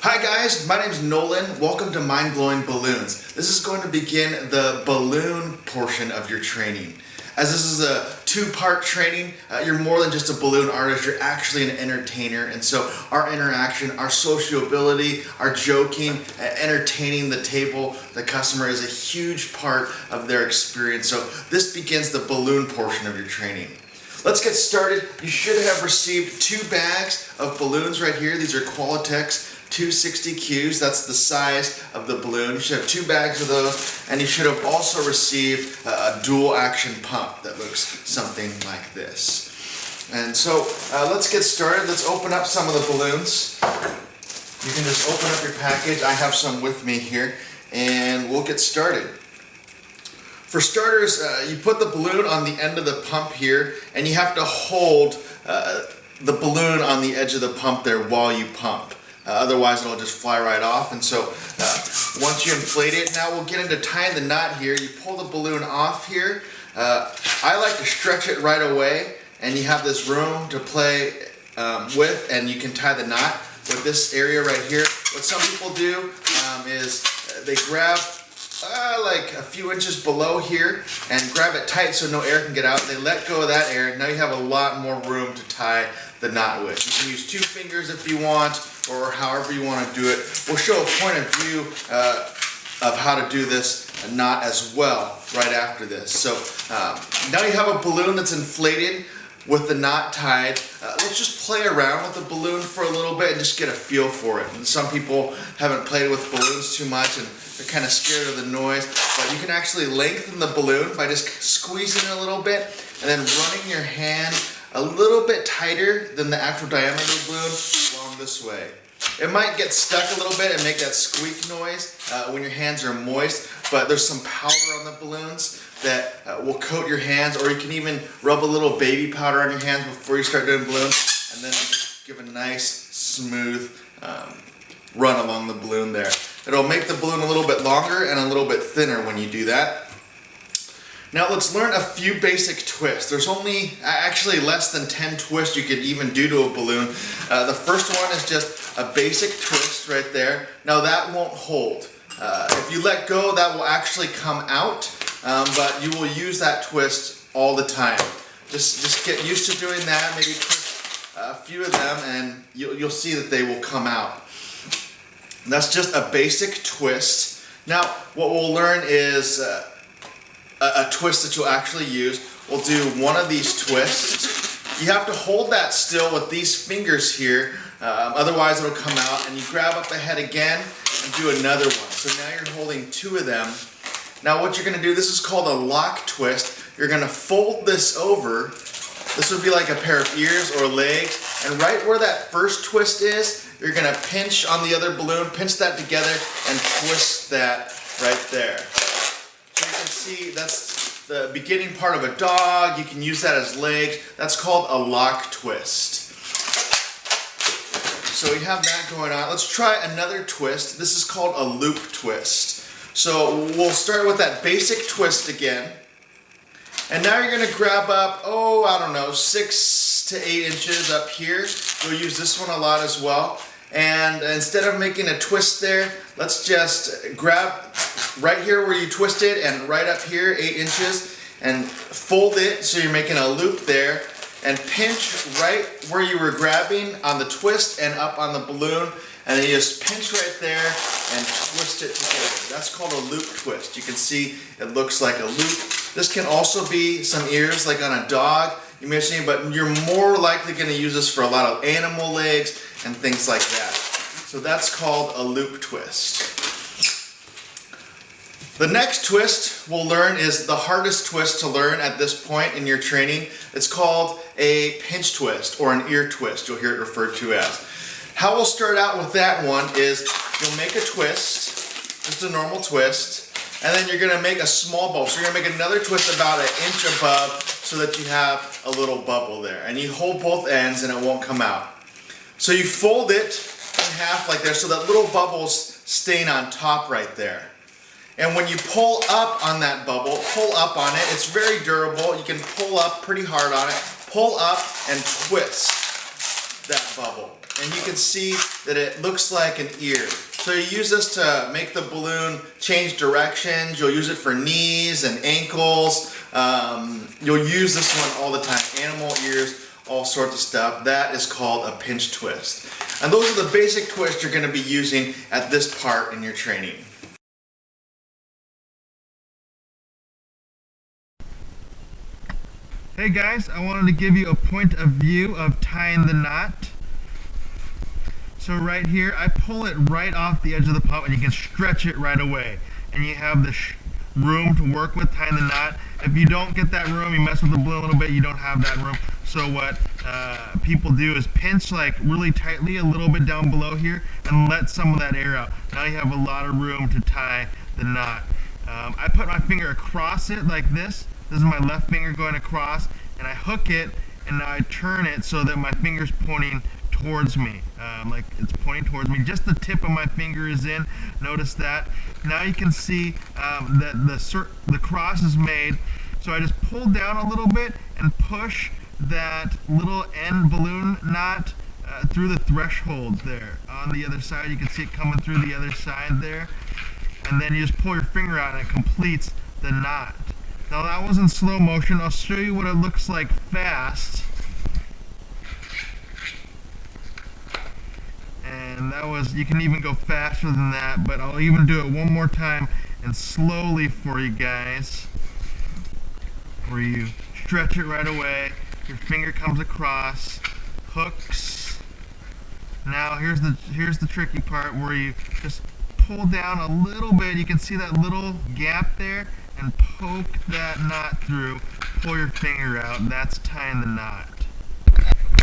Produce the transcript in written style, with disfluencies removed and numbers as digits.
Hi guys, my name's Nolan. Welcome to Mind Blowing Balloons. This is going to begin the balloon portion of your training. As this is a two-part training, you're more than just a balloon artist, you're actually an entertainer. And so our interaction, our sociability, our joking, entertaining the table, the customer is a huge part of their experience. So this begins the balloon portion of your training. Let's get started. You should have received 2 bags of balloons right here. These are Qualatex 260Qs. That's the size of the balloon. You should have 2 bags of those, and you should have also received a dual action pump that looks something like this. And so let's get started. Let's open up some of the balloons. You can just open up your package. I have some with me here, and we'll get started. For starters, you put the balloon on the end of the pump here, and you have to hold the balloon on the edge of the pump there while you pump. Otherwise it'll just fly right off. And so once you inflate it, now we'll get into tying the knot here. You pull the balloon off here. I like to stretch it right away, and you have this room to play with, and you can tie the knot with this area right here. What some people do is they grab like a few inches below here and grab it tight so no air can get out. They let go of that air. Now you have a lot more room to tie the knot with. You can use 2 fingers if you want, or however you want to do it. We'll show a point of view of how to do this knot as well right after this. So now you have a balloon that's inflated with the knot tied. Let's just play around with the balloon for a little bit and just get a feel for it. And some people haven't played with balloons too much and they're kind of scared of the noise, but you can actually lengthen the balloon by just squeezing it a little bit and then running your hand a little bit tighter than the actual diameter of the balloon along this way. It might get stuck a little bit and make that squeak noise when your hands are moist, but there's some powder on the balloons that will coat your hands, or you can even rub a little baby powder on your hands before you start doing balloons, and then just give a nice smooth run along the balloon there. It'll make the balloon a little bit longer and a little bit thinner when you do that. Now let's learn a few basic twists. There's only actually less than 10 twists you could even do to a balloon. The first one is just a basic twist right there. Now that won't hold. If you let go, that will actually come out, but you will use that twist all the time. Just get used to doing that, maybe twist a few of them, and you'll see that they will come out. And that's just a basic twist. Now what we'll learn is a twist that you'll actually use. We'll do one of these twists. You have to hold that still with these fingers here, otherwise it'll come out, and you grab up the head again and do another one. So now you're holding 2 of them. Now what you're going to do, this is called a lock twist. You're going to fold this over. This would be like a pair of ears or legs, and right where that first twist is, you're going to pinch on the other balloon, pinch that together, and twist that right there. So you can see that's the beginning part of a dog. You can use that as legs. That's called a lock twist. So we have that going on. Let's try another twist. This is called a loop twist. So we'll start with that basic twist again. And now you're going to grab up, I don't know, 6 to 8 inches up here. You'll use this one a lot as well. And instead of making a twist there, let's just grab right here where you twisted and right up here, 8 inches, and fold it so you're making a loop there, and pinch right where you were grabbing on the twist and up on the balloon, and then you just pinch right there and twist it together. That's called a loop twist. You can see it looks like a loop. This can also be some ears like on a dog, you may have seen, but you're more likely going to use this for a lot of animal legs and things like that. So that's called a loop twist. The next twist we'll learn is the hardest twist to learn at this point in your training. It's called a pinch twist or an ear twist, you'll hear it referred to as. How we'll start out with that one is you'll make a twist, just a normal twist, and then you're going to make a small bubble. So you're going to make another twist about 1 inch above so that you have a little bubble there. And you hold both ends and it won't come out. So you fold it in half like this so that little bubble's staying on top right there. And when you pull up on that bubble, pull up on it, it's very durable. You can pull up pretty hard on it. Pull up and twist. that bubble. And you can see that it looks like an ear. So you use this to make the balloon change directions. You'll use it for knees and ankles. You'll use this one all the time. Animal ears, all sorts of stuff. That is called a pinch twist. And those are the basic twists you're going to be using at this part in your training. Hey guys, I wanted to give you a point of view of tying the knot. So right here, I pull it right off the edge of the pump and you can stretch it right away. And you have the room to work with tying the knot. If you don't get that room, you mess with the balloon a little bit, you don't have that room. So what people do is pinch like really tightly a little bit down below here and let some of that air out. Now you have a lot of room to tie the knot. I put my finger across it like this. This is my left finger going across, and I hook it, and now I turn it so that my finger's pointing towards me, like it's pointing towards me. Just the tip of my finger is in. Notice that. Now you can see that the cross is made. So I just pull down a little bit and push that little end balloon knot through the threshold there. On the other side, you can see it coming through the other side there. And then you just pull your finger out and it completes the knot. Now that was in slow motion. I'll show you what it looks like fast. And that was, you can even go faster than that, but I'll even do it one more time and slowly for you guys. Where you stretch it right away, your finger comes across, hooks. Now here's the tricky part where you just pull down a little bit. You can see that little gap there, and poke that knot through, pull your finger out, and that's tying the knot.